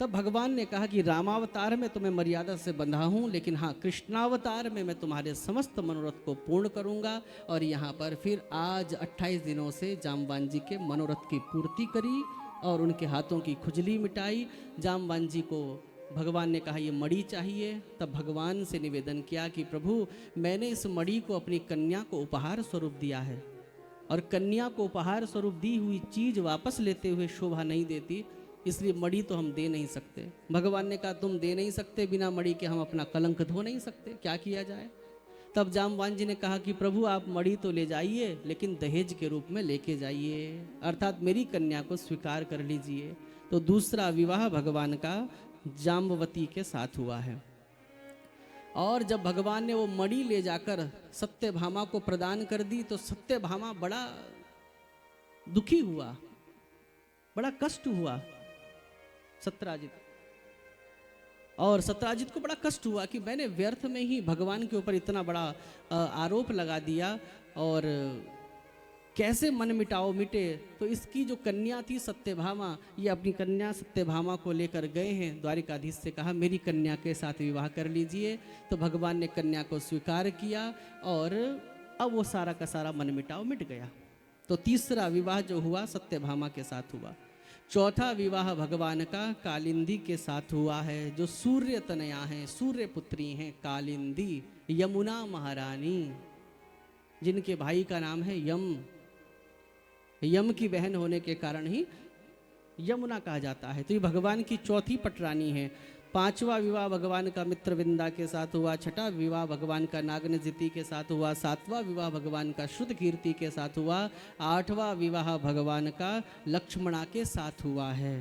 तब भगवान ने कहा कि रामावतार में तो मैं मर्यादा से बंधा हूँ, लेकिन हाँ कृष्णावतार में मैं तुम्हारे समस्त मनोरथ को पूर्ण करूँगा। और यहाँ पर फिर आज 28 दिनों से जामवान जी के मनोरथ की पूर्ति करी और उनके हाथों की खुजली मिटाई। जामवान जी को भगवान ने कहा ये मणि चाहिए। तब भगवान से निवेदन किया कि प्रभु मैंने इस मणि को अपनी कन्या को उपहार स्वरूप दिया है, और कन्या को उपहार स्वरूप दी हुई चीज वापस लेते हुए शोभा नहीं देती, इसलिए मणि तो हम दे नहीं सकते। भगवान ने कहा तुम दे नहीं सकते, बिना मणि के हम अपना कलंक धो नहीं सकते, क्या किया जाए। तब जामवान जी ने कहा कि प्रभु आप मणि तो ले जाइए, लेकिन दहेज के रूप में लेके जाइए, अर्थात मेरी कन्या को स्वीकार कर लीजिए। तो दूसरा विवाह भगवान का जाम्बवती के साथ हुआ है। और जब भगवान ने वो मणि ले जाकर सत्यभामा को प्रदान कर दी तो सत्यभामा बड़ा दुखी हुआ, बड़ा कष्ट हुआ सत्राजित। और सत्राजित को बड़ा कष्ट हुआ कि मैंने व्यर्थ में ही भगवान के ऊपर इतना बड़ा आरोप लगा दिया, और कैसे मन मिटाओ मिटे। तो इसकी जो कन्या थी सत्यभामा, ये अपनी कन्या सत्यभामा को लेकर गए हैं द्वारिकाधीश से कहा मेरी कन्या के साथ विवाह कर लीजिए। तो भगवान ने कन्या को स्वीकार किया और अब वो सारा का सारा मन मिटाओ मिट गया। तो तीसरा विवाह जो हुआ सत्यभामा के साथ हुआ। चौथा विवाह भगवान का कालिंदी के साथ हुआ है, जो सूर्य तनया हैं, सूर्य पुत्री हैं कालिंदी, यमुना महारानी, जिनके भाई का नाम है यम। यम की बहन होने के कारण ही यमुना कहा जाता है। तो ये भगवान की चौथी पटरानी है। पांचवा विवाह भगवान का मित्रविंदा के साथ हुआ। छठा विवाह भगवान का नागनजिति के साथ हुआ। सातवां विवाह भगवान का शुद्ध कीर्ति के साथ हुआ। आठवां विवाह भगवान का लक्ष्मणा के साथ हुआ है।